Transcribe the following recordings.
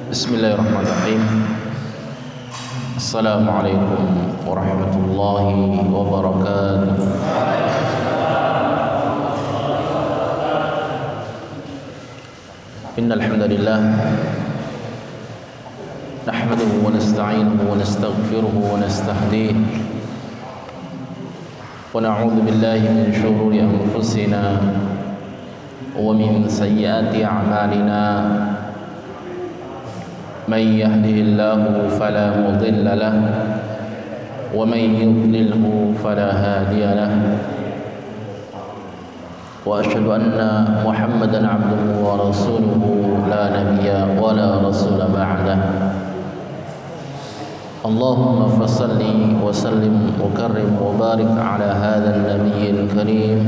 Bismillahirrahmanirrahim. Assalamualaikum warahmatullahi wabarakatuh. Innal hamdalillah nahmaduhu wa nasta'inuhu wa nastaghfiruhu wa nastahdihi wa na'udzu billahi min shururi anfusina wa min sayyiati a'malina. من يهده الله فلا مضل له ومن يضلله فلا هادي له وأشهد أن محمدا عبده ورسوله لا نبي ولا رسول بعده اللهم فصل وسلم وكرم وبارك على هذا النبي الكريم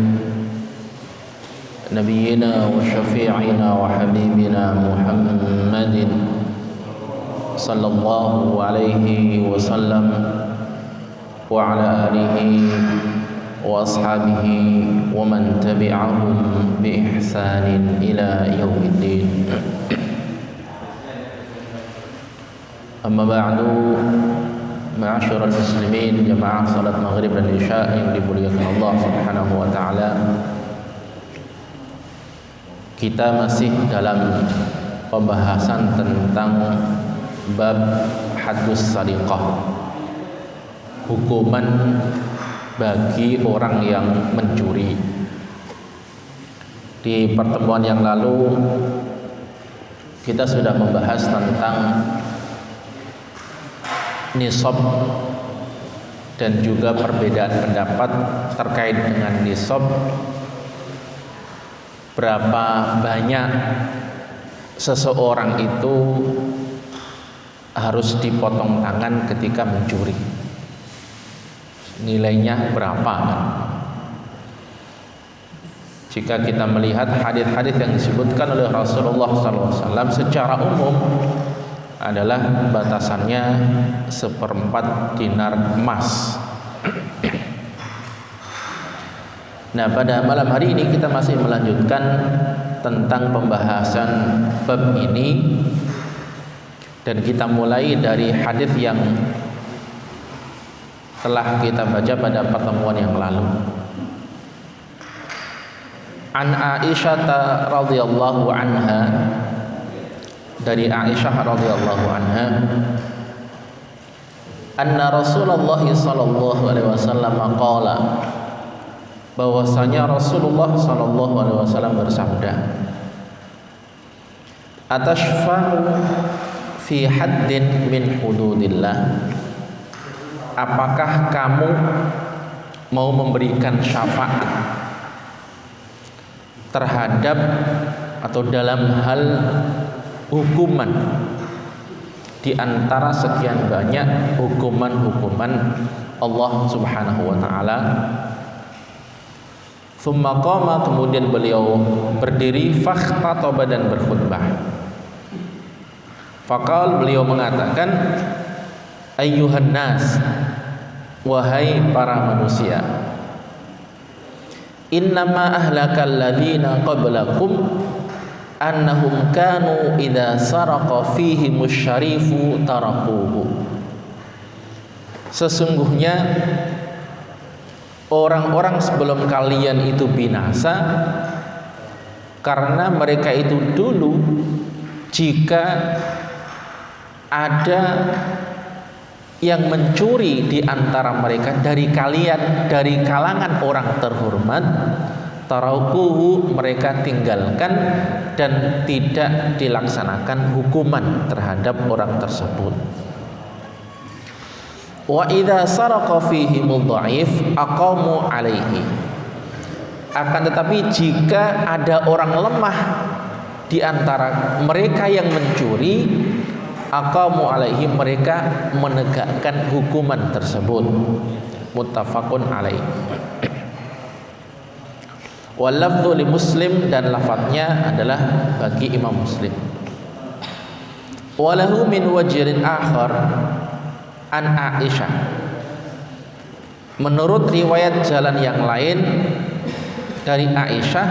نبينا وشفيعنا وحبيبنا محمد صلى الله عليه وسلم وعلى آله وأصحابه ومن تبعهم بإحسان إلى يوم الدين. أما بعد معاشر المسلمين جماعة salat maghrib dan isya yang dimuliakan Allah Subhanahu wa taala. Kita masih dalam pembahasan tentang bab haddus sariqah, hukuman bagi orang yang mencuri. Di pertemuan yang lalu kita sudah membahas tentang nisab dan juga perbedaan pendapat terkait dengan nisab, berapa banyak seseorang itu harus dipotong tangan ketika mencuri, nilainya berapa. Jika kita melihat hadis-hadis yang disebutkan oleh Rasulullah SAW secara umum adalah batasannya 1/4 dinar emas. Nah, pada malam hari ini kita masih melanjutkan tentang pembahasan bab ini, dan kita mulai dari hadis yang telah kita baca pada pertemuan yang lalu. An Aisyah radhiyallahu anha, dari Aisyah radhiyallahu anha, anna Rasulullah sallallahu alaihi wasallam qala, bahwasanya Rasulullah sallallahu alaihi wasallam bersabda, atashfa'u fi haddin min hududillah, apakah kamu mau memberikan syafaat terhadap atau dalam hal hukuman di antara sekian banyak hukuman-hukuman Allah Subhanahu wa taala? Tsumma qama, kemudian beliau berdiri, fakhtaba, dan berkhutbah. Faqal, beliau mengatakan, ayyuhan nas, wahai para manusia, innama ahlakal ladzina qablakum annahum kanu idza saraqa fihimus syarifu tarakuhu. Sesungguhnya orang-orang sebelum kalian itu binasa karena mereka itu dulu jika ada yang mencuri di antara mereka dari kalian, dari kalangan orang terhormat, tarakuhu, mereka tinggalkan dan tidak dilaksanakan hukuman terhadap orang tersebut. Wa idza saraqa fihimul dha'if aqamu alaihi, Akan tetapi jika ada orang lemah di antara mereka yang mencuri, aqamu alaihi, mereka menegakkan hukuman tersebut. Muttafaqun alaih. Wal lafdhu li Muslim, dan lafadznya adalah bagi Imam Muslim. Walahu min wajhin akhar an Aisyah. Menurut riwayat jalan yang lain dari Aisyah,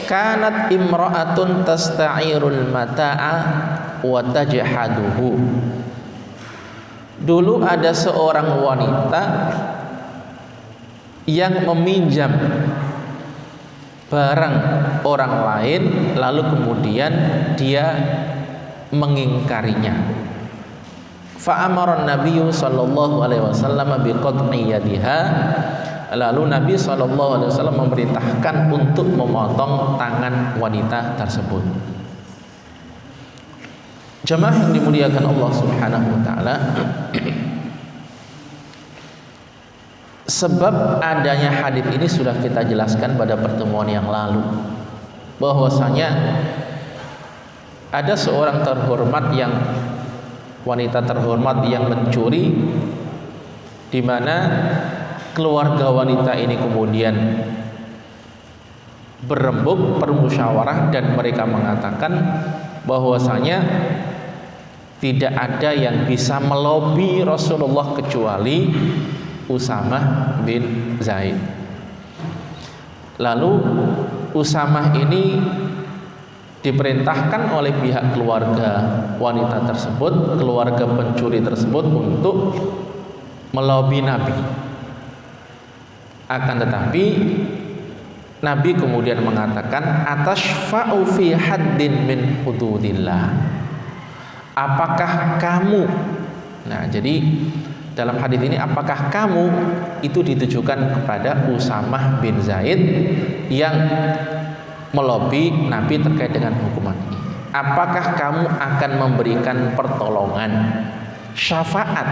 kanat imra'atun tasta'irul mata'a wa tajhaduhu. Dulu ada seorang wanita yang meminjam barang orang lain lalu kemudian dia mengingkarinya. Fa amara Nabi sallallahu alaihi wasallam bi qat'i yadiha. Lalu Nabi sallallahu alaihi wasallam memerintahkan untuk memotong tangan wanita tersebut. Jemaah yang dimuliakan Allah Subhanahu wa taala, sebab adanya hadis ini sudah kita jelaskan pada pertemuan yang lalu, bahwasanya ada seorang terhormat yang wanita terhormat yang mencuri, di mana keluarga wanita ini kemudian berembuk, bermusyawarah, dan mereka mengatakan bahwasanya tidak ada yang bisa melobi Rasulullah kecuali Usamah bin Zaid. Lalu Usamah ini diperintahkan oleh pihak keluarga wanita tersebut, keluarga pencuri tersebut, untuk melobi Nabi. Akan tetapi Nabi kemudian mengatakan, atashfa'u fi haddin min hududillah. Apakah kamu, nah jadi dalam hadis ini apakah kamu itu ditujukan kepada Usamah bin Zaid yang melobi Nabi terkait dengan hukuman ini. Apakah kamu akan memberikan pertolongan, syafaat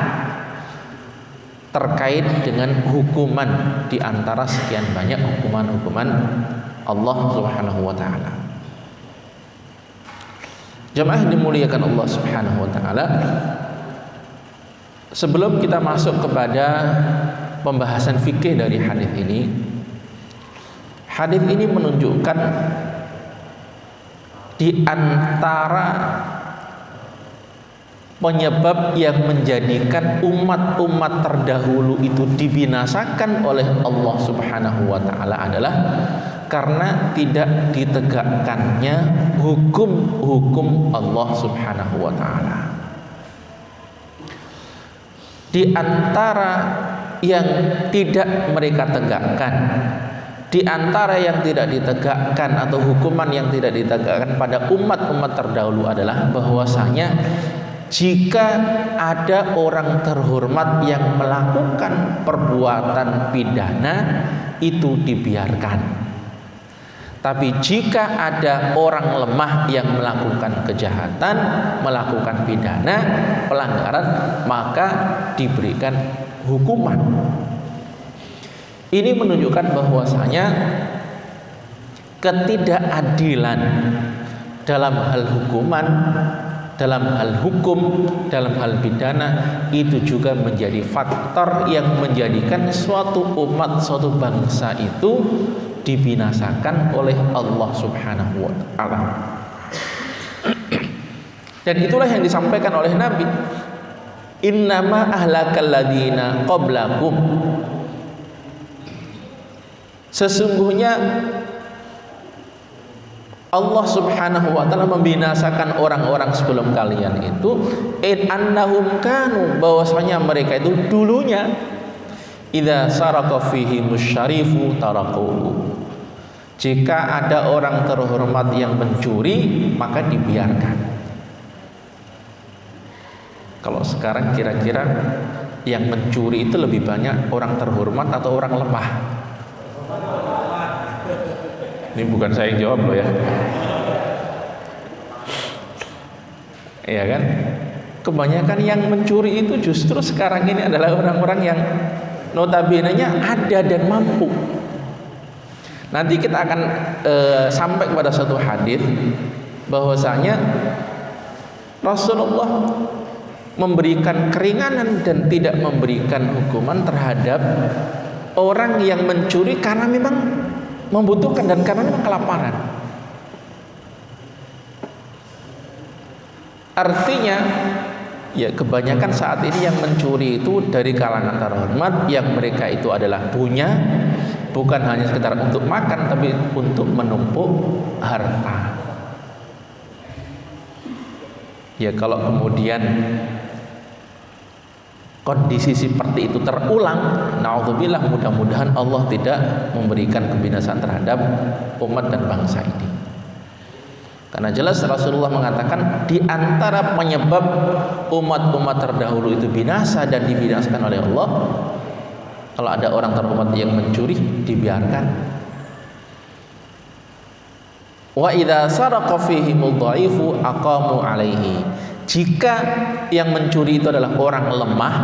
terkait dengan hukuman di antara sekian banyak hukuman-hukuman Allah Subhanahu wa taala? Jemaah dimuliakan Allah Subhanahu wa taala, sebelum kita masuk kepada pembahasan fikih dari hadis ini menunjukkan di antara penyebab yang menjadikan umat-umat terdahulu itu dibinasakan oleh Allah Subhanahu wa taala adalah karena tidak ditegakkannya hukum-hukum Allah Subhanahu wa taala. Di antara yang tidak mereka tegakkan, di antara yang tidak ditegakkan atau hukuman yang tidak ditegakkan pada umat-umat terdahulu adalah bahwasanya jika ada orang terhormat yang melakukan perbuatan pidana itu dibiarkan. Tapi jika ada orang lemah yang melakukan kejahatan, melakukan pidana, pelanggaran, maka diberikan hukuman. Ini menunjukkan bahwasanya ketidakadilan dalam hal hukuman, dalam hal hukum, dalam hal pidana itu juga menjadi faktor yang menjadikan suatu umat, suatu bangsa itu dibinasakan oleh Allah Subhanahu wa taala. Dan itulah yang disampaikan oleh Nabi, innama ahlakal ladzina qablakum, sesungguhnya Allah Subhanahu wa taala membinasakan orang-orang sebelum kalian itu, in annahum kanu, bahwasanya mereka itu dulunya idza saraka fihi musyarifu tarakuhu, jika ada orang terhormat yang mencuri maka dibiarkan. Kalau sekarang kira-kira yang mencuri itu lebih banyak orang terhormat atau orang lemah? Ini bukan saya yang jawab loh ya. Iya kan? Kebanyakan yang mencuri itu justru sekarang ini adalah orang-orang yang notabene-nya ada dan mampu. Nanti kita akan sampai kepada suatu hadis bahwasanya Rasulullah memberikan keringanan dan tidak memberikan hukuman terhadap orang yang mencuri karena memang membutuhkan dan karena memang kelaparan. Artinya ya kebanyakan saat ini yang mencuri itu dari kalangan terhormat, yang mereka itu adalah punya bukan hanya sekedar untuk makan tapi untuk menumpuk harta. Ya kalau kemudian kondisi seperti itu terulang, naudzubillah, mudah-mudahan Allah tidak memberikan kebinasaan terhadap umat dan bangsa ini. Karena jelas Rasulullah mengatakan di antara penyebab umat-umat terdahulu itu binasa dan dibinasakan oleh Allah, kalau ada orang terhormat yang mencuri, dibiarkan. Wa idza saraqa fihimul dhaifu aqamu alaihi. Jika yang mencuri itu adalah orang lemah,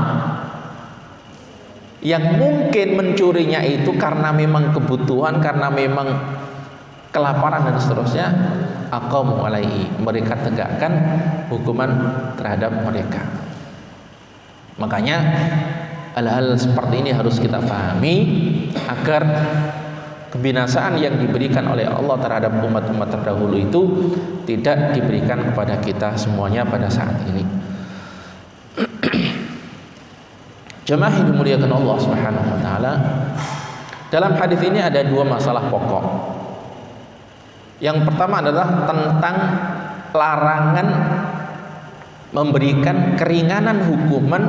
yang mungkin mencurinya itu karena memang kebutuhan, karena memang kelaparan dan seterusnya, aqamu alaihi, mereka tegakkan hukuman terhadap mereka. Makanya hal-hal seperti ini harus kita pahami agar kebinasaan yang diberikan oleh Allah terhadap umat-umat terdahulu itu tidak diberikan kepada kita semuanya pada saat ini. Jemaah yang dimuliakan Allah Subhanahu wa taala, dalam hadis ini ada dua masalah pokok. Yang pertama adalah tentang larangan memberikan keringanan hukuman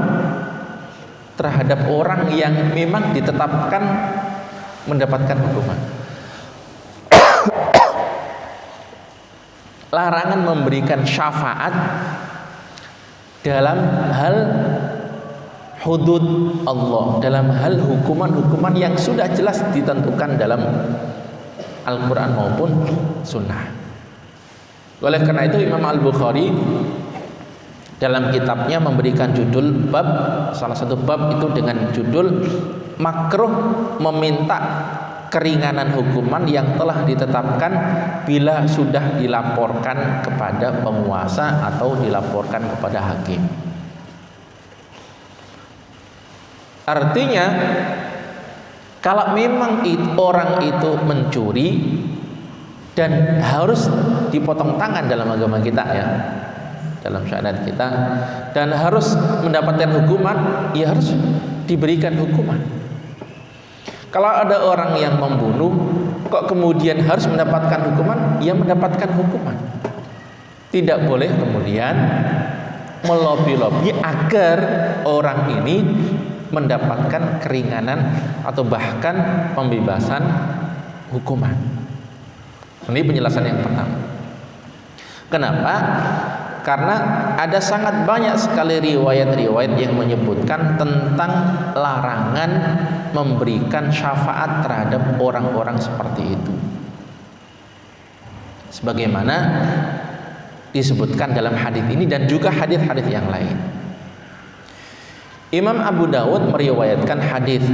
terhadap orang yang memang ditetapkan mendapatkan hukuman. Larangan memberikan syafaat dalam hal hudud Allah, dalam hal hukuman-hukuman yang sudah jelas ditentukan dalam Al-Quran maupun Sunnah. Oleh karena itu Imam Al-Bukhari dalam kitabnya memberikan judul bab, salah satu bab itu dengan judul makruh meminta keringanan hukuman yang telah ditetapkan bila sudah dilaporkan kepada penguasa atau dilaporkan kepada hakim. Artinya kalau memang orang itu mencuri dan harus dipotong tangan dalam agama kita ya, dalam syariat kita, dan harus mendapatkan hukuman, ya harus diberikan hukuman. Kalau ada orang yang membunuh kok kemudian harus mendapatkan hukuman, ya mendapatkan hukuman. Tidak boleh kemudian melobi-lobi agar orang ini mendapatkan keringanan atau bahkan pembebasan hukuman. Ini penjelasan yang pertama. Kenapa? Karena ada sangat banyak sekali riwayat-riwayat yang menyebutkan tentang larangan memberikan syafaat terhadap orang-orang seperti itu, sebagaimana disebutkan dalam hadis ini dan juga hadis-hadis yang lain. Imam Abu Dawud meriwayatkan hadis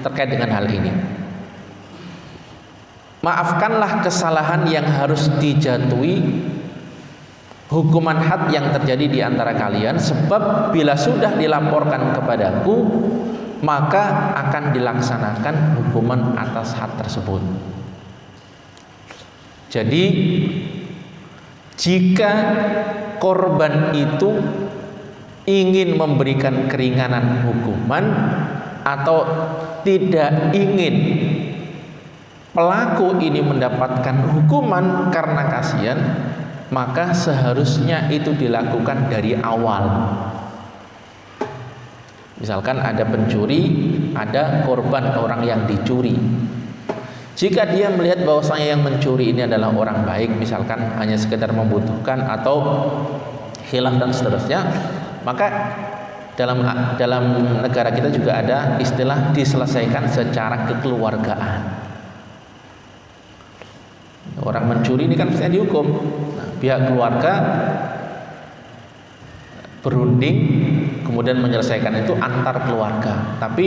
terkait dengan hal ini. Maafkanlah kesalahan yang harus dijatuhi hukuman had yang terjadi di antara kalian, sebab bila sudah dilaporkan kepadaku maka akan dilaksanakan hukuman atas had tersebut. Jadi jika korban itu ingin memberikan keringanan hukuman atau tidak ingin pelaku ini mendapatkan hukuman karena kasihan, maka seharusnya itu dilakukan dari awal. Misalkan ada pencuri, ada korban orang yang dicuri. Jika dia melihat bahwasanya yang mencuri ini adalah orang baik, misalkan hanya sekedar membutuhkan atau khilaf dan seterusnya, maka dalam negara kita juga ada istilah diselesaikan secara kekeluargaan. Orang mencuri ini kan biasanya dihukum. Nah, pihak keluarga berunding kemudian menyelesaikan itu antar keluarga. Tapi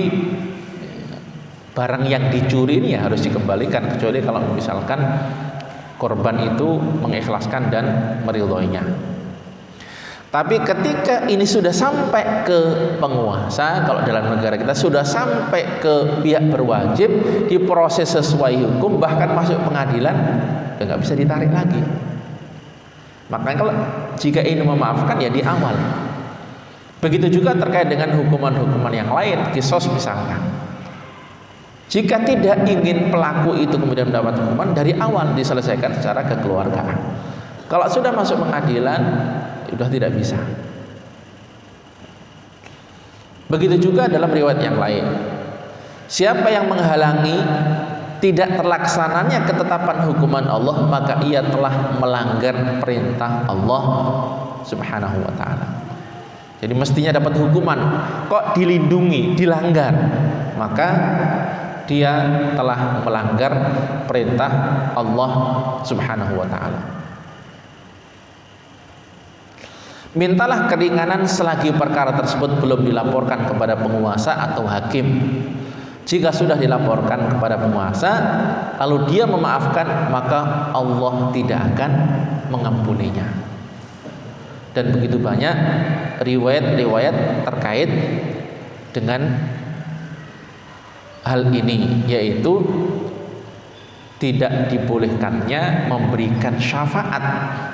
barang yang dicuri ini ya harus dikembalikan, kecuali kalau misalkan korban itu mengikhlaskan dan meridhoinya. Tapi ketika ini sudah sampai ke penguasa, kalau dalam negara kita sudah sampai ke pihak berwajib, diproses sesuai hukum, bahkan masuk pengadilan, udah nggak bisa ditarik lagi. Makanya kalau jika ini memaafkan ya di awal. Begitu juga terkait dengan hukuman-hukuman yang lain, kisos misalkan. Jika tidak ingin pelaku itu kemudian mendapat hukuman, dari awal diselesaikan secara kekeluargaan. Kalau sudah masuk pengadilan, sudah tidak bisa. Begitu juga dalam riwayat yang lain, siapa yang menghalangi tidak terlaksananya ketetapan hukuman Allah, maka ia telah melanggar perintah Allah Subhanahu wa ta'ala. Jadi mestinya dapat hukuman, kok dilindungi, dilanggar, maka dia telah melanggar perintah Allah Subhanahu wa ta'ala. Mintalah keringanan selagi perkara tersebut belum dilaporkan kepada penguasa atau hakim. Jika sudah dilaporkan kepada penguasa lalu dia memaafkan, maka Allah tidak akan mengampuninya. Dan begitu banyak riwayat-riwayat terkait dengan hal ini, yaitu tidak dibolehkannya memberikan syafaat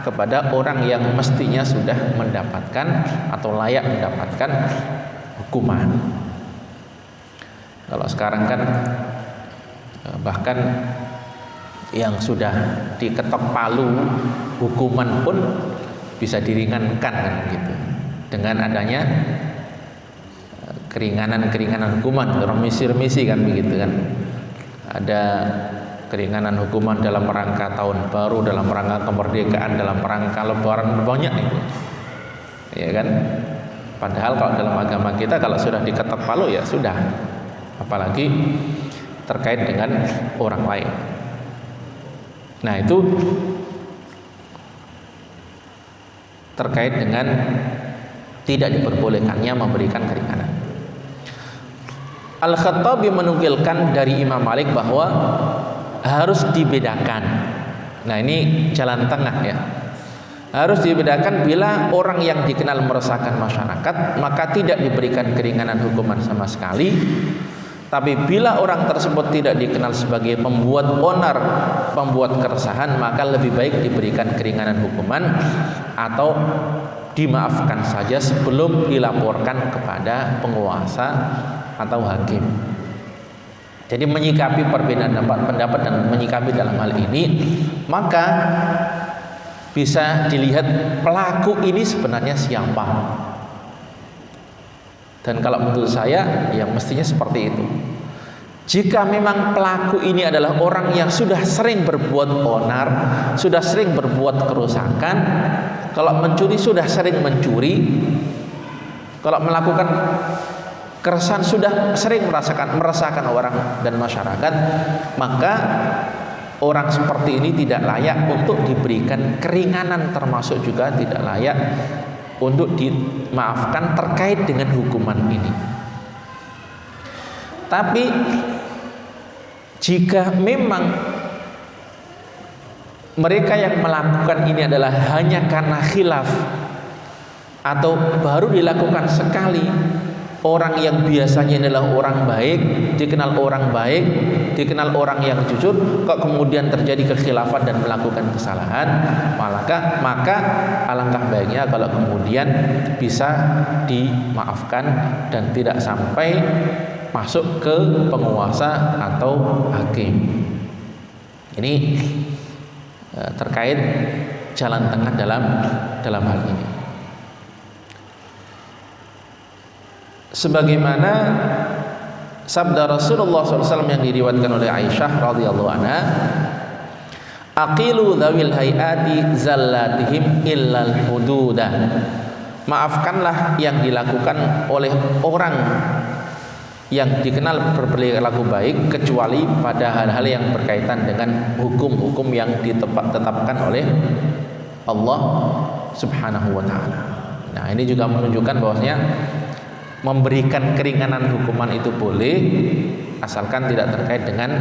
kepada orang yang mestinya sudah mendapatkan atau layak mendapatkan hukuman. Kalau sekarang kan bahkan yang sudah diketok palu hukuman pun bisa diringankan kan gitu, dengan adanya keringanan hukuman, remisi kan begitu kan. Ada keringanan hukuman dalam rangka tahun baru, dalam rangka kemerdekaan, dalam rangka lebaran, banyak itu, ya kan. Padahal kalau dalam agama kita kalau sudah diketok palu ya sudah, apalagi terkait dengan orang lain. Nah itu terkait dengan tidak diperbolehkannya memberikan keringanan. Al-Khattabi menukilkan dari Imam Malik bahwa harus dibedakan. Nah ini jalan tengah ya. Harus dibedakan, bila orang yang dikenal meresahkan masyarakat maka tidak diberikan keringanan hukuman sama sekali. Tapi bila orang tersebut tidak dikenal sebagai pembuat onar, pembuat keresahan, maka lebih baik diberikan keringanan hukuman atau dimaafkan saja sebelum dilaporkan kepada penguasa atau hakim. Jadi menyikapi perbedaan pendapat dan menyikapi dalam hal ini, maka bisa dilihat pelaku ini sebenarnya siapa. Dan kalau menurut saya ya mestinya seperti itu. Jika memang pelaku ini adalah orang yang sudah sering berbuat onar, sudah sering berbuat kerusakan, kalau mencuri sudah sering mencuri, kalau melakukan keresahan sudah sering meresahkan orang dan masyarakat, maka orang seperti ini tidak layak untuk diberikan keringanan, termasuk juga tidak layak untuk dimaafkan terkait dengan hukuman ini. Tapi jika memang mereka yang melakukan ini adalah hanya karena khilaf atau baru dilakukan sekali, orang yang biasanya adalah orang baik, dikenal orang baik, dikenal orang yang jujur, kok kemudian terjadi kekhilafan dan melakukan kesalahan, maka alangkah baiknya kalau kemudian bisa dimaafkan dan tidak sampai masuk ke penguasa atau hakim. Ini terkait jalan tengah dalam hal ini. Sebagaimana sabda Rasulullah SAW yang diriwayatkan oleh Aisyah radhiyallahu anha, aqilu dzawil hayati zallatihim illal hududah. Maafkanlah yang dilakukan oleh orang yang dikenal berperilaku baik, kecuali pada hal-hal yang berkaitan dengan hukum-hukum yang ditetapkan oleh Allah Subhanahu wa ta'ala. Nah ini juga menunjukkan bahwasanya memberikan keringanan hukuman itu boleh, asalkan tidak terkait dengan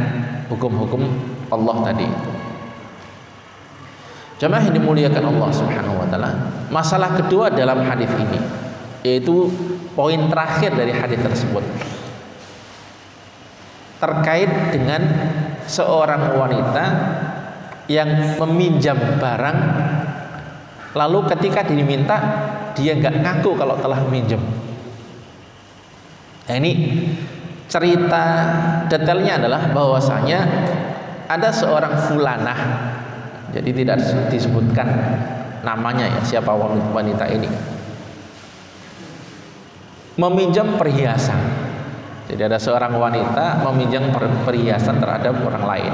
hukum-hukum Allah tadi itu. Jamaah yang dimuliakan Allah Subhanahu wa taala, masalah kedua dalam hadis ini, yaitu poin terakhir dari hadis tersebut, terkait dengan seorang wanita yang meminjam barang, lalu ketika diminta dia nggak ngaku kalau telah meminjam. Nah, ini cerita detailnya adalah bahwasanya ada seorang fulanah, jadi tidak disebutkan namanya ya, siapa wanita ini, meminjam perhiasan. Jadi ada seorang wanita meminjam perhiasan terhadap orang lain.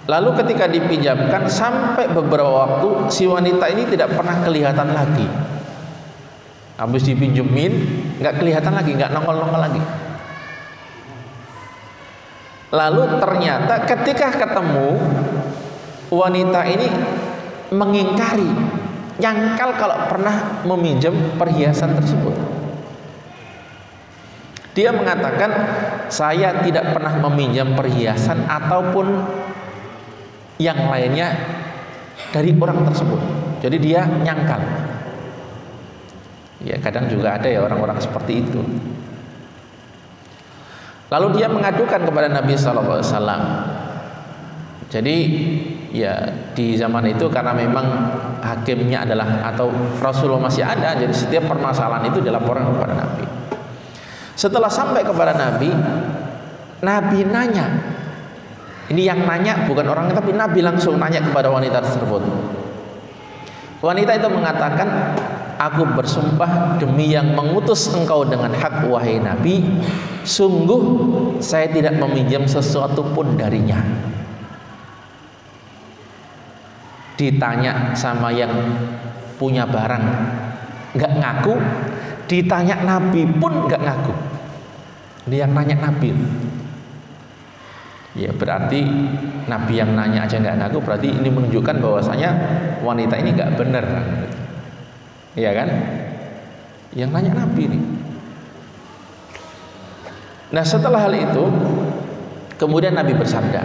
Lalu ketika dipinjamkan sampai beberapa waktu, si wanita ini tidak pernah kelihatan lagi. Habis dipinjemin nggak kelihatan lagi, nggak nongol-nongol lagi. Lalu ternyata ketika ketemu, wanita ini mengingkari, nyangkal kalau pernah meminjam perhiasan tersebut. Dia mengatakan, saya tidak pernah meminjam perhiasan ataupun yang lainnya dari orang tersebut. Jadi dia nyangkal. Ya, kadang juga ada ya orang-orang seperti itu. Lalu dia mengadukan kepada Nabi SAW. Jadi ya di zaman itu karena memang hakimnya adalah atau Rasulullah masih ada, jadi setiap permasalahan itu dilaporkan kepada Nabi. Setelah sampai kepada Nabi, Nabi nanya. Ini yang nanya bukan orang, tapi Nabi langsung nanya kepada wanita tersebut. Wanita itu mengatakan, aku bersumpah demi yang mengutus engkau dengan hak, wahai Nabi, sungguh saya tidak meminjam sesuatu pun darinya. Ditanya sama yang punya barang nggak ngaku, ditanya Nabi pun nggak ngaku. Dia yang nanya Nabi. Ya berarti Nabi yang nanya aja nggak ngaku, berarti ini menunjukkan bahwasanya wanita ini nggak benar. Iya kan? Yang nanya Nabi nih. Nah setelah hal itu, kemudian Nabi bersabda,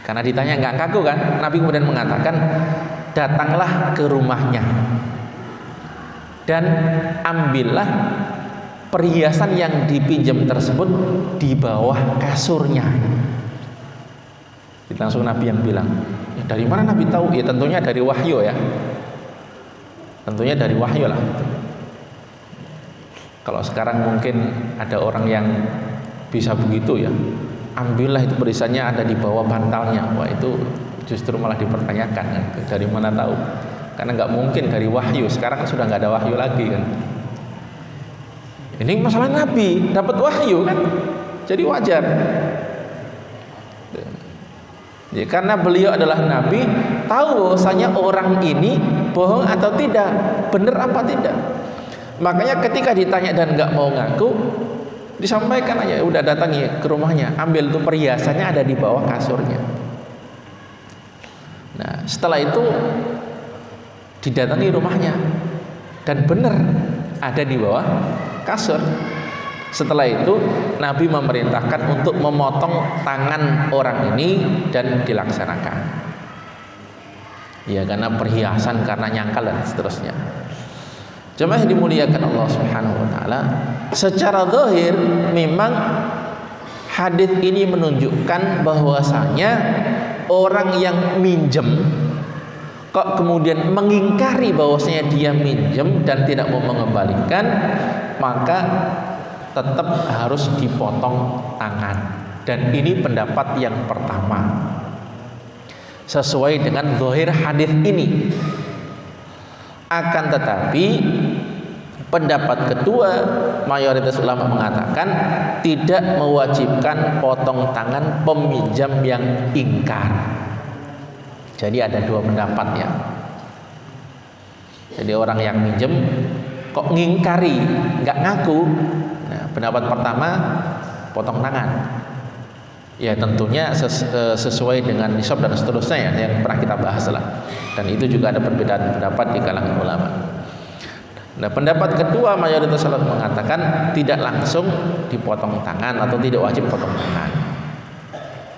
karena ditanya nggak ngaku kan, Nabi kemudian mengatakan, datanglah ke rumahnya dan ambillah perhiasan yang dipinjam tersebut di bawah kasurnya. Langsung Nabi yang bilang, ya, dari mana Nabi tahu? Ya tentunya dari wahyu ya. Tentunya dari wahyu lah. Kalau sekarang mungkin ada orang yang bisa begitu ya, ambillah itu perhiasannya ada di bawah bantalnya. Wah itu justru malah dipertanyakan kan? Dari mana tahu? Karena nggak mungkin dari wahyu. Sekarang sudah nggak ada wahyu lagi kan. Ini masalah Nabi dapat wahyu kan, jadi wajar. Ya, karena beliau adalah Nabi, tahu bahwasanya orang ini bohong atau tidak, benar apa tidak. Makanya ketika ditanya dan nggak mau ngaku, disampaikan aja, udah datangi ke rumahnya, ambil tuh perhiasannya ada di bawah kasurnya. Nah setelah itu didatangi rumahnya dan benar ada di bawah kasur. Setelah itu Nabi memerintahkan untuk memotong tangan orang ini dan dilaksanakan. Ya karena perhiasan, karena nyangkal dan seterusnya. Jemaah yang dimuliakan Allah Subhanahu wa taala, secara zahir memang hadis ini menunjukkan bahwasanya orang yang minjem kok kemudian mengingkari bahwasanya dia minjem dan tidak mau mengembalikan, maka tetap harus dipotong tangan. Dan ini pendapat yang pertama sesuai dengan zahir hadis ini. Akan tetapi pendapat kedua, mayoritas ulama mengatakan tidak mewajibkan potong tangan peminjam yang ingkar. Jadi ada dua pendapat ya. Jadi orang yang minjem kok ngingkari, nggak ngaku. Nah, pendapat pertama potong tangan. Ya tentunya sesuai dengan nisab dan seterusnya ya, yang pernah kita bahas lah. Dan itu juga ada perbedaan pendapat di kalangan ulama. Nah, pendapat kedua mayoritas salaf mengatakan tidak langsung dipotong tangan atau tidak wajib potong tangan.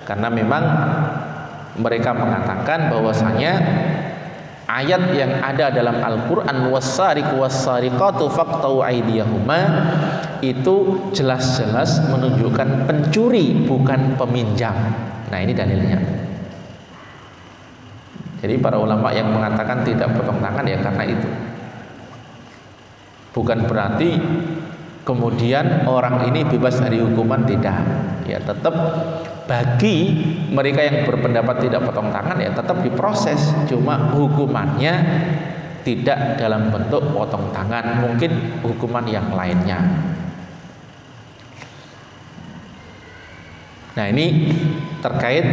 Karena memang mereka mengatakan bahwasanya ayat yang ada dalam Al-Qur'an was-sariqu was-sariqatu faqta'u aydiyahuma itu jelas-jelas menunjukkan pencuri bukan peminjam. Nah, ini dalilnya. Jadi para ulama yang mengatakan tidak potong tangan ya karena itu. Bukan berarti kemudian orang ini bebas dari hukuman, tidak. Ya tetap bagi mereka yang berpendapat tidak potong tangan ya tetap diproses, cuma hukumannya tidak dalam bentuk potong tangan, mungkin hukuman yang lainnya. Nah, ini terkait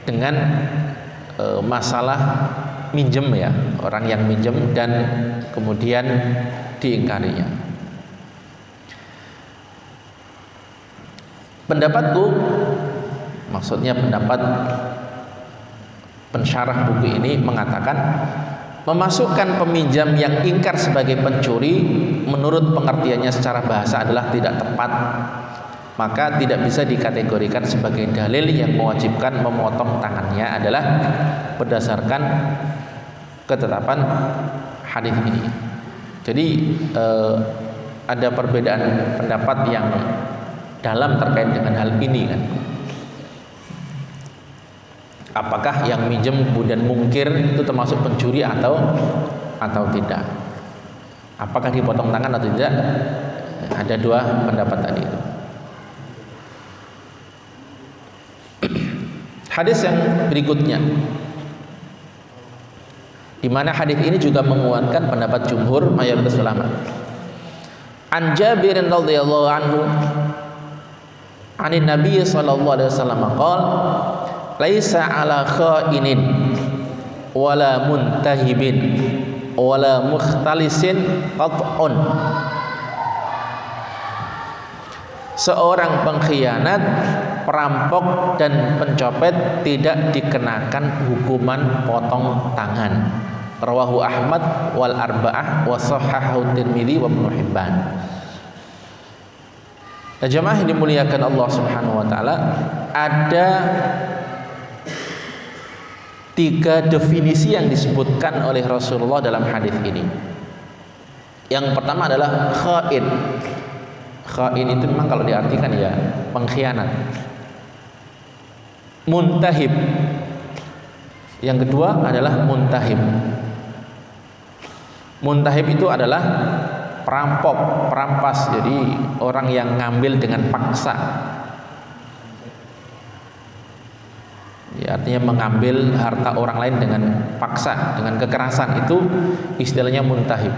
dengan masalah minjem ya, orang yang minjem dan kemudian diingkarinya. Pendapatku, maksudnya pendapat pensyarah buku ini mengatakan memasukkan peminjam yang ingkar sebagai pencuri menurut pengertiannya secara bahasa adalah tidak tepat, maka tidak bisa dikategorikan sebagai dalil yang mewajibkan memotong tangannya adalah berdasarkan ketetapan hadis ini. Jadi ada perbedaan pendapat yang dalam terkait dengan hal ini kan. Apakah yang minjem kemudian mungkir itu termasuk pencuri atau tidak? Apakah dipotong tangan atau tidak? Ada dua pendapat tadi itu. Hadis yang berikutnya, di mana hadis ini juga menguatkan pendapat jumhur mayoritas ulama. An Jabir radhiyallahu anhu, anin Nabi sallallahu alaihi wasallam qala, laisa ala khainin wala muntahibin wala mukhtalisin qat'un. Seorang pengkhianat, perampok dan pencopet tidak dikenakan hukuman potong tangan. Rawahu Ahmad wal arba'ah wa shahhahu Tirmidzi wa Ibnu Hibban. Nah, jemaah yang dimuliakan Allah Subhanahu wa taala, ada 3 definisi yang disebutkan oleh Rasulullah dalam hadis ini. Yang pertama adalah khain. Khain itu memang kalau diartikan ya pengkhianat. Muntahib. Yang kedua adalah muntahib. Muntahib itu adalah perampok, perampas, jadi orang yang ngambil dengan paksa. Ya, artinya mengambil harta orang lain dengan paksa, dengan kekerasan, itu istilahnya muntahib.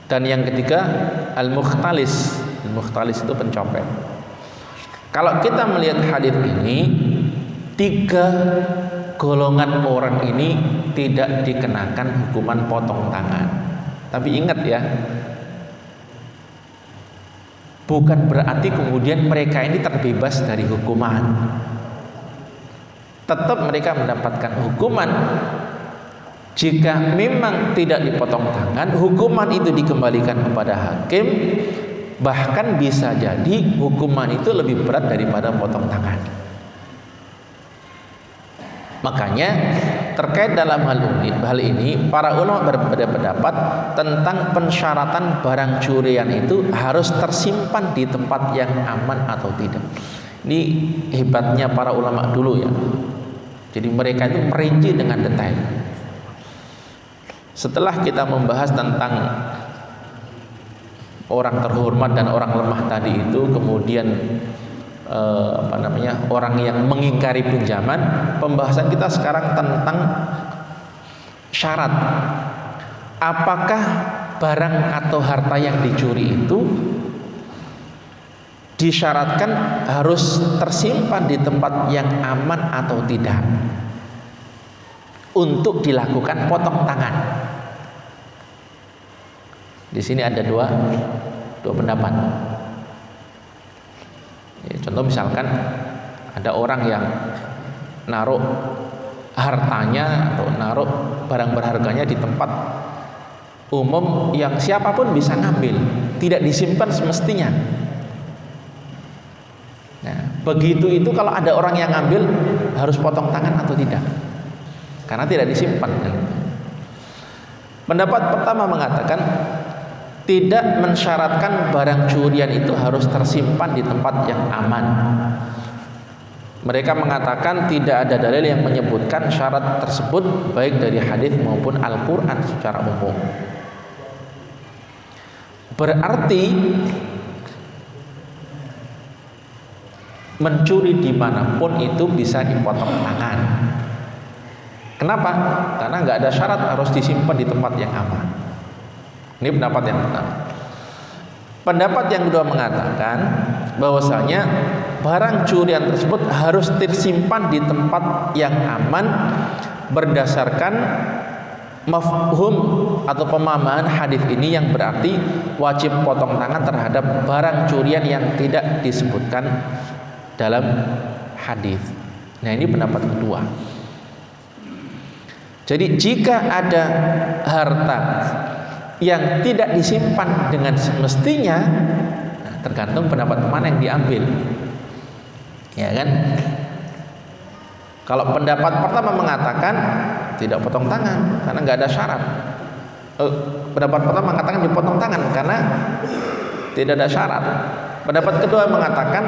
Dan yang ketiga al-mukhtalis. Al-mukhtalis itu pencopet. Kalau kita melihat hadis ini, 3 golongan orang ini tidak dikenakan hukuman potong tangan. Tapi ingat ya, bukan berarti kemudian mereka ini terbebas dari hukuman. Tetap mereka mendapatkan hukuman. Jika memang tidak dipotong tangan, hukuman itu dikembalikan kepada hakim. Bahkan bisa jadi hukuman itu lebih berat daripada potong tangan. Makanya terkait dalam hal ini para ulama berbeda pendapat tentang pensyaratan barang curian itu harus tersimpan di tempat yang aman atau tidak. Ini hebatnya para ulama dulu ya. Jadi mereka itu merinci dengan detail. Setelah kita membahas tentang orang terhormat dan orang lemah tadi itu, kemudian orang yang mengingkari pinjaman, pembahasan kita sekarang tentang syarat. Apakah barang atau harta yang dicuri itu disyaratkan harus tersimpan di tempat yang aman atau tidak untuk dilakukan potong tangan? Di sini ada dua pendapat. Ya, contoh misalkan ada orang yang naruh hartanya atau naruh barang berharganya di tempat umum yang siapapun bisa ngambil, tidak disimpan semestinya. Nah, begitu itu kalau ada orang yang ngambil harus potong tangan atau tidak? Karena tidak disimpan. Pendapat pertama mengatakan tidak mensyaratkan barang curian itu harus tersimpan di tempat yang aman. Mereka mengatakan tidak ada dalil yang menyebutkan syarat tersebut baik dari hadis maupun Al-Quran secara umum. Berarti mencuri dimanapun itu bisa dipotong tangan. Kenapa? Karena nggak ada syarat harus disimpan di tempat yang aman. Ini pendapat yang pertama. Pendapat yang kedua mengatakan bahwasanya barang curian tersebut harus tersimpan di tempat yang aman berdasarkan mafhum atau pemahaman hadis ini, yang berarti wajib potong tangan terhadap barang curian yang tidak disebutkan dalam hadis. Nah, ini pendapat kedua. Jadi jika ada harta yang tidak disimpan dengan semestinya, nah, tergantung pendapat mana yang diambil, ya kan? Kalau pendapat pertama mengatakan tidak potong tangan karena nggak ada syarat. Pendapat pertama mengatakan dipotong tangan karena tidak ada syarat. Pendapat kedua mengatakan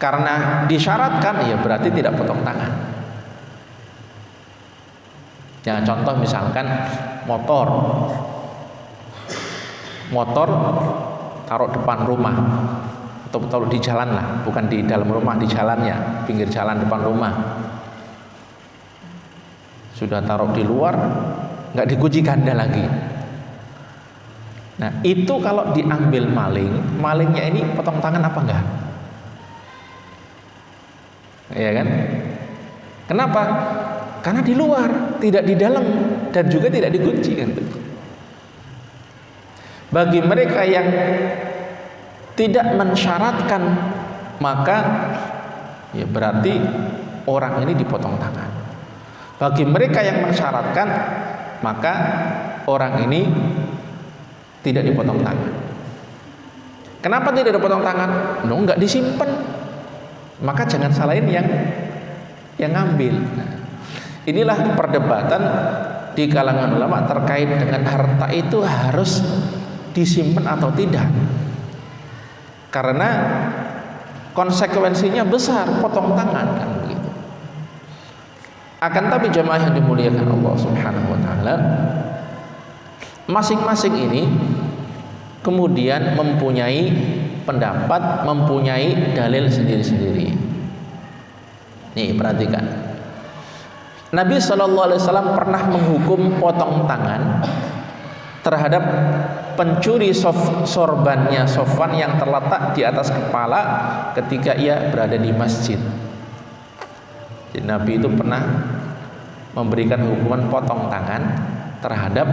karena disyaratkan, ya berarti tidak potong tangan. Ya, contoh misalkan motor taruh depan rumah atau taruh di jalan lah, bukan di dalam rumah, di jalannya, pinggir jalan depan rumah. Sudah taruh di luar, nggak dikunci ganda lagi. Nah, itu kalau diambil malingnya ini potong tangan apa enggak? Iya kan? Kenapa? Karena di luar, tidak di dalam, dan juga tidak dikunci kan? Bagi mereka yang tidak mensyaratkan, maka ya berarti orang ini dipotong tangan. Bagi mereka yang mensyaratkan, maka orang ini tidak dipotong tangan. Kenapa tidak dipotong tangan? Nggak disimpan. Maka jangan salahin yang ngambil. Nah, inilah perdebatan di kalangan ulama terkait dengan harta itu harus disimpan atau tidak. Karena konsekuensinya besar, potong tangan kan begitu. Akan tapi jemaah yang dimuliakan Allah Subhanahu wa taala, masing-masing ini kemudian mempunyai pendapat, mempunyai dalil sendiri-sendiri. Nih, perhatikan. Nabi SAW pernah menghukum potong tangan terhadap pencuri sorbannya Sofwan yang terletak di atas kepala ketika ia berada di masjid. Jadi Nabi itu pernah memberikan hukuman potong tangan terhadap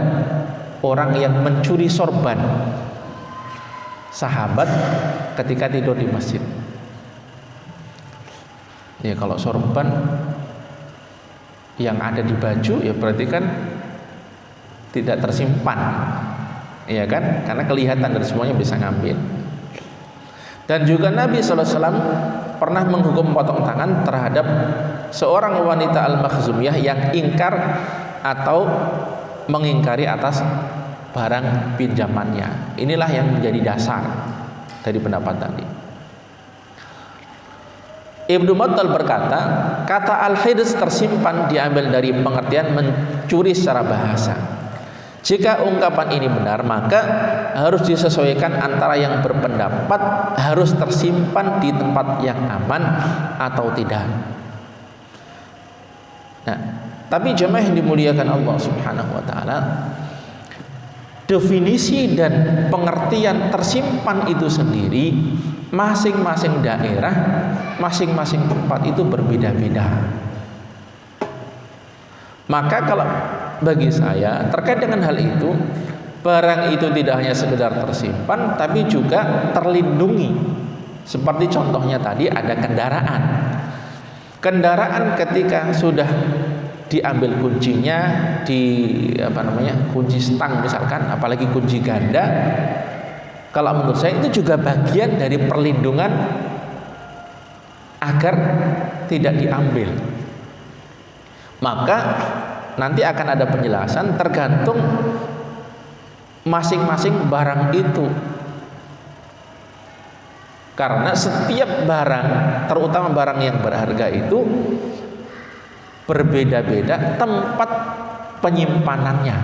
orang yang mencuri sorban sahabat ketika tidur di masjid. Ya, kalau sorban yang ada di baju, ya berarti kan tidak tersimpan, ya kan? Karena kelihatan dari semuanya bisa ngambil. Dan juga Nabi SAW pernah menghukum potong tangan terhadap seorang wanita al-Makhzumiyah yang ingkar atau mengingkari atas barang pinjamannya. Inilah yang menjadi dasar dari pendapat tadi. Ibnu Battal berkata, kata al-hirs tersimpan diambil dari pengertian mencuri secara bahasa. Jika ungkapan ini benar, maka harus disesuaikan antara yang berpendapat harus tersimpan di tempat yang aman atau tidak. Nah, tapi jemaah yang dimuliakan Allah Subhanahu wa taala, definisi dan pengertian tersimpan itu sendiri masing-masing daerah, masing-masing tempat itu berbeda-beda. Maka kalau bagi saya terkait dengan hal itu, barang itu tidak hanya sekedar tersimpan tapi juga terlindungi. Seperti contohnya tadi ada kendaraan. Kendaraan ketika sudah diambil kuncinya, kunci stang misalkan, apalagi kunci ganda. Kalau menurut saya itu juga bagian dari perlindungan agar tidak diambil. Maka nanti akan ada penjelasan tergantung masing-masing barang itu. Karena setiap barang, terutama barang yang berharga itu berbeda-beda tempat penyimpanannya.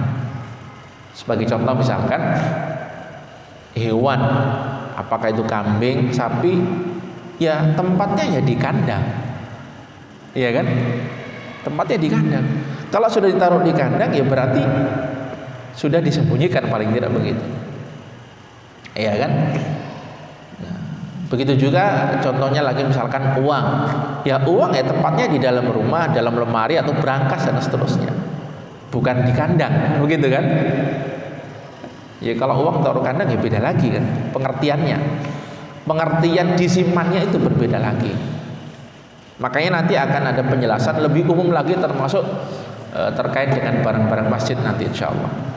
Sebagai contoh misalkan hewan, apakah itu kambing, sapi, ya tempatnya ya di kandang, iya kan? Tempatnya di kandang. Kalau sudah ditaruh di kandang, ya berarti sudah disembunyikan paling tidak begitu, iya kan? Nah, begitu juga contohnya lagi misalkan uang, ya uang ya tempatnya di dalam rumah, dalam lemari atau brankas dan seterusnya, bukan di kandang, begitu kan? Ya kalau uang taruh kandang ya beda lagi kan pengertiannya. Pengertian disimpannya itu berbeda lagi. Makanya nanti akan ada penjelasan lebih umum lagi termasuk terkait dengan barang-barang masjid nanti insyaallah.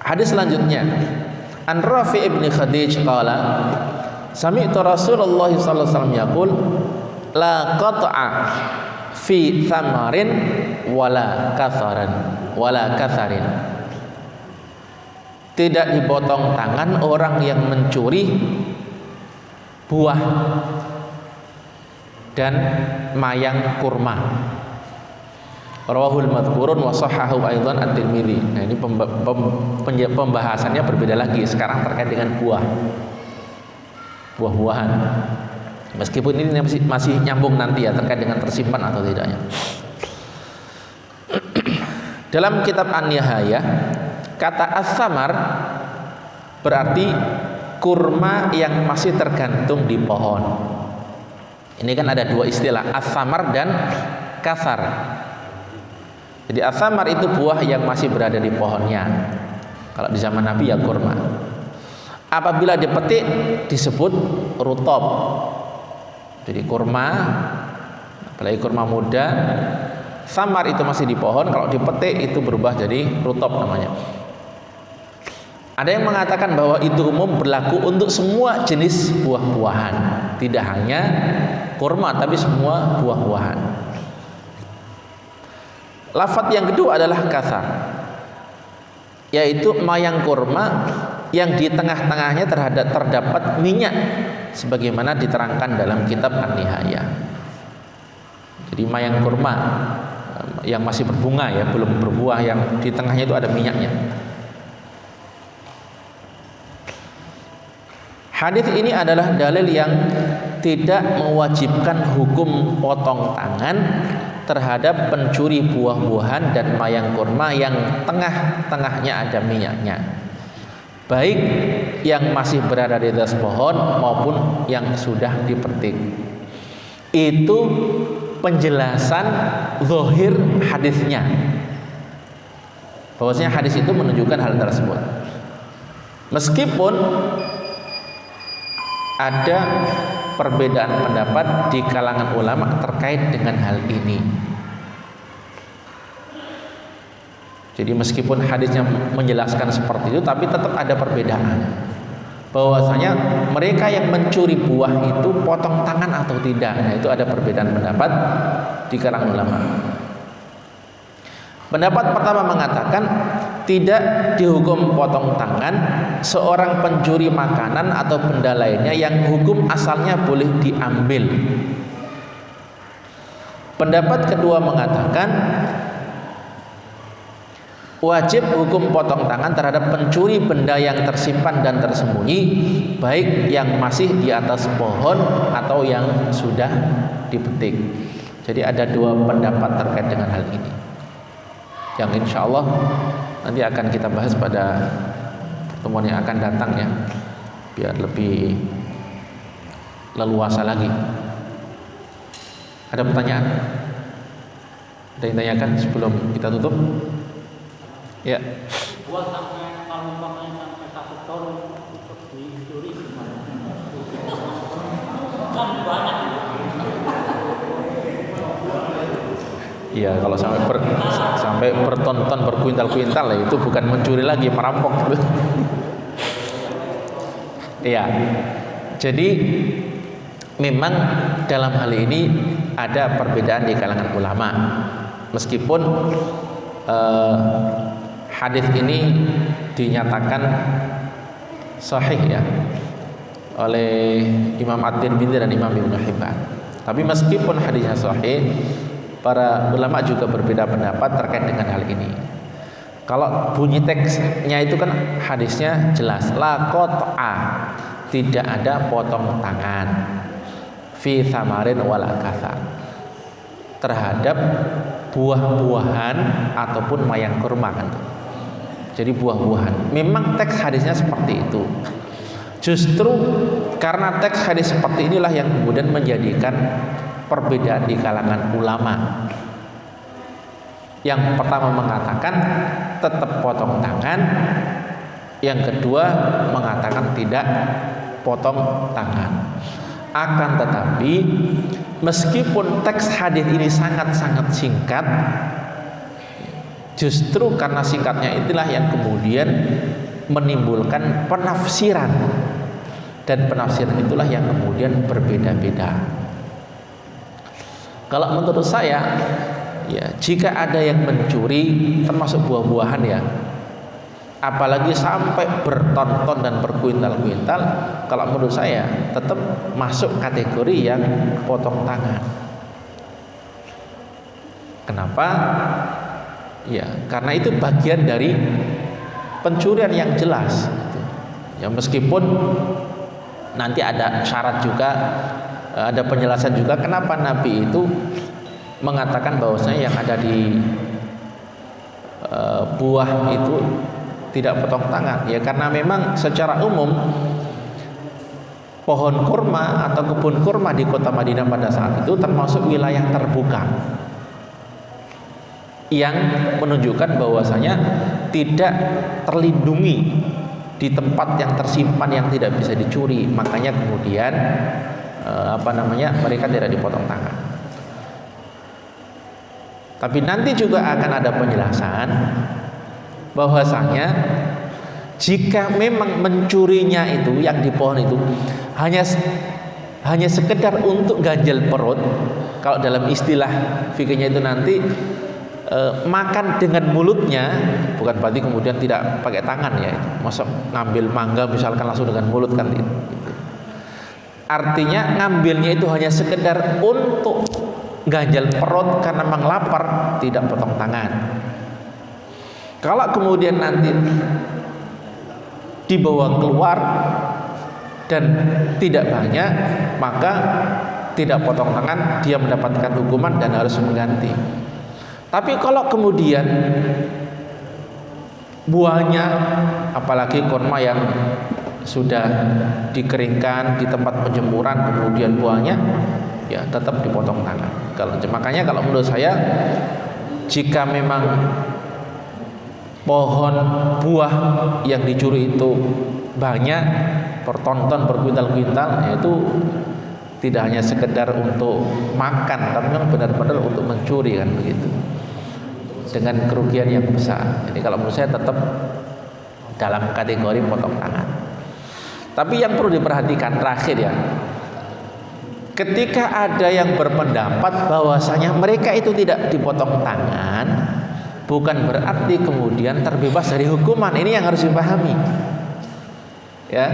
Hadis selanjutnya, An Rafi' ibn Khadij qala sami'tu Rasulullah sallallahu alaihi wasallam yaqul la qat'a fi thamarin wala katharin. Tidak dipotong tangan orang yang mencuri buah dan mayang kurma. Rawahul madhkurun wa sahhahu aidan at-Tirmidzi. Nah, ini pembahasannya berbeda lagi sekarang terkait dengan buah-buahan. Meskipun ini masih nyambung nanti ya terkait dengan tersimpan atau tidaknya. Dalam kitab An-Nihayah, kata as-samar berarti kurma yang masih tergantung di pohon. Ini kan ada dua istilah, as-samar dan kathar. Jadi as-samar itu buah yang masih berada di pohonnya. Kalau di zaman Nabi ya kurma. Apabila dipetik disebut rutob. Jadi kurma, apalagi kurma muda, samar itu masih di pohon, kalau dipetik itu berubah jadi rutob namanya. Ada yang mengatakan bahwa itu umum berlaku untuk semua jenis buah-buahan, tidak hanya kurma tapi semua buah-buahan. Lafaz yang kedua adalah kathar, yaitu mayang kurma yang di tengah-tengahnya terdapat minyak sebagaimana diterangkan dalam kitab An-Nihayah. Jadi mayang kurma yang masih berbunga ya, belum berbuah, yang di tengahnya itu ada minyaknya. Hadis ini adalah dalil yang tidak mewajibkan hukum potong tangan terhadap pencuri buah-buahan dan mayang kurma yang tengah-tengahnya ada minyaknya, baik yang masih berada di atas pohon maupun yang sudah dipetik. Itu penjelasan zahir hadisnya, bahwasanya hadis itu menunjukkan hal tersebut. Meskipun ada perbedaan pendapat di kalangan ulama terkait dengan hal ini. Jadi meskipun hadisnya menjelaskan seperti itu, tapi tetap ada perbedaan. Bahwasanya mereka yang mencuri buah itu potong tangan atau tidak. Nah, itu ada perbedaan pendapat di kalangan ulama. Pendapat pertama mengatakan tidak dihukum potong tangan seorang pencuri makanan atau benda lainnya yang hukum asalnya boleh diambil. Pendapat kedua mengatakan wajib hukum potong tangan terhadap pencuri benda yang tersimpan dan tersembunyi, baik yang masih di atas pohon atau yang sudah dipetik. Jadi ada dua pendapat terkait dengan hal ini, yang insya Allah nanti akan kita bahas pada pertemuan yang akan datang ya, biar lebih leluasa lagi. Ada pertanyaan? Ada yang tanyakan sebelum kita tutup? Ya. Buat sampai kalau umpamanya sampai 1 ton untuk dicuri gimana? Kan banyak. Iya, kalau sampai bertonton berkuintal-kuintal itu bukan mencuri lagi, merampok gitu. Iya. Jadi memang dalam hal ini ada perbedaan di kalangan ulama. Meskipun hadis ini dinyatakan sahih ya oleh Imam At-Tirmidzi dan Imam Ibnu Hibban. Tapi meskipun hadisnya sahih, para ulama juga berbeda pendapat terkait dengan hal ini. Kalau bunyi teksnya itu kan hadisnya jelas, la qat'a, tidak ada potong tangan, fi samarin wala kasar, terhadap buah-buahan ataupun mayang kurma kan. Jadi buah-buahan. Memang teks hadisnya seperti itu. Justru karena teks hadis seperti inilah yang kemudian menjadikan perbedaan di kalangan ulama. Yang pertama mengatakan tetap potong tangan, yang kedua mengatakan tidak potong tangan. Akan tetapi meskipun teks hadis ini sangat-sangat singkat, justru karena singkatnya itulah yang kemudian menimbulkan penafsiran, dan penafsiran itulah yang kemudian berbeda-beda. Kalau menurut saya, ya, jika ada yang mencuri termasuk buah-buahan ya, apalagi sampai bertonton dan berkuintal-kuintal, kalau menurut saya tetap masuk kategori yang potong tangan. Kenapa? Ya, karena itu bagian dari pencurian yang jelas. Ya, meskipun nanti ada syarat juga, ada penjelasan juga kenapa Nabi itu mengatakan bahwasanya yang ada di buah itu tidak potong tangan. Ya karena memang secara umum pohon kurma atau kebun kurma di kota Madinah pada saat itu termasuk wilayah terbuka, yang menunjukkan bahwasanya tidak terlindungi di tempat yang tersimpan yang tidak bisa dicuri. Makanya kemudian mereka tidak dipotong tangan. Tapi nanti juga akan ada penjelasan bahwasanya jika memang mencurinya itu yang di pohon itu hanya sekedar untuk ganjal perut, kalau dalam istilah fikihnya itu nanti makan dengan mulutnya, bukan berarti kemudian tidak pakai tangan ya, itu masa ngambil mangga misalkan langsung dengan mulut kan itu. Artinya ngambilnya itu hanya sekedar untuk ganjal perut karena memang lapar, tidak potong tangan. Kalau kemudian nanti dibawa keluar dan tidak banyak, maka tidak potong tangan, dia mendapatkan hukuman dan harus mengganti. Tapi kalau kemudian buahnya, apalagi kurma yang sudah dikeringkan di tempat penjemuran, kemudian buahnya ya tetap dipotong tangan. Makanya kalau menurut saya, jika memang pohon buah yang dicuri itu banyak, bertonton berkuintal-kuintal, yaitu tidak hanya sekedar untuk makan, tapi memang benar-benar untuk mencuri kan begitu, dengan kerugian yang besar. Jadi kalau menurut saya tetap dalam kategori potong tangan. Tapi yang perlu diperhatikan terakhir ya, ketika ada yang berpendapat bahwasanya mereka itu tidak dipotong tangan, bukan berarti kemudian terbebas dari hukuman. Ini yang harus dipahami. Ya,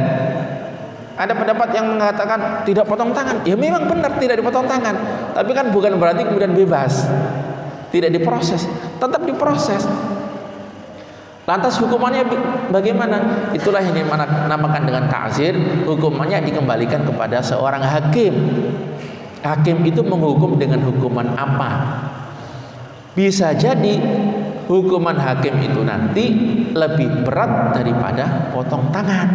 ada pendapat yang mengatakan tidak potong tangan. Ya memang benar tidak dipotong tangan, tapi kan bukan berarti kemudian bebas, tidak diproses, tetap diproses. Lantas hukumannya bagaimana? Itulah yang dinamakan dengan ta'zir. Hukumannya dikembalikan kepada seorang hakim. Hakim itu menghukum dengan hukuman apa? Bisa jadi hukuman hakim itu nanti lebih berat daripada potong tangan.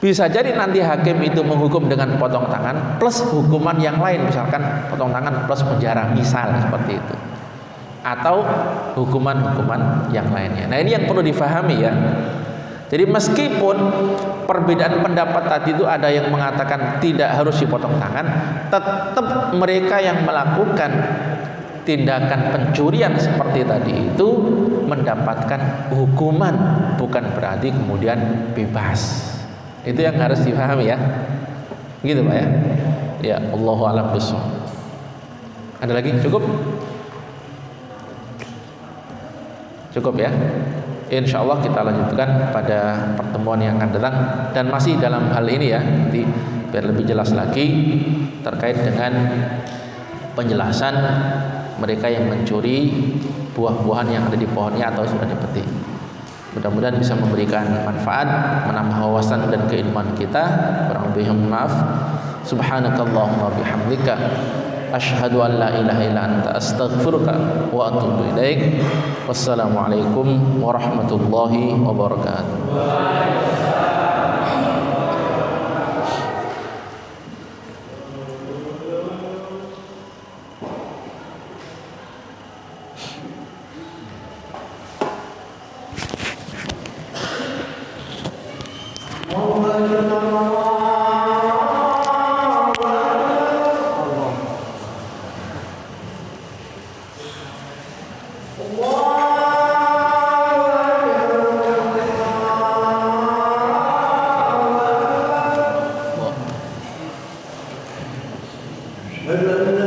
Bisa jadi nanti hakim itu menghukum dengan potong tangan plus hukuman yang lain, misalkan potong tangan plus penjara, misal seperti itu, atau hukuman-hukuman yang lainnya. Nah ini yang perlu difahami ya. Jadi meskipun perbedaan pendapat tadi itu ada yang mengatakan tidak harus dipotong tangan, tetap mereka yang melakukan tindakan pencurian seperti tadi itu mendapatkan hukuman, bukan berarti kemudian bebas. Itu yang harus dipahami ya. Gitu Pak ya. Ya, Allahu a'lam bishawab. Ada lagi? Cukup? Cukup ya. Insya Allah kita lanjutkan pada pertemuan yang akan datang, dan masih dalam hal ini ya, nanti biar lebih jelas lagi terkait dengan penjelasan mereka yang mencuri buah-buahan yang ada di pohonnya atau sudah dipetik. Mudah-mudahan bisa memberikan manfaat, menambah wawasan dan keilmuan kita. Kurang lebih maaf. Subhanakallahumma bihamdika asyhadu an la ilaha illa anta astaghfiruka wa atubu ilaik. Wassalamualaikum warahmatullahi wabarakatuh. أشهد أن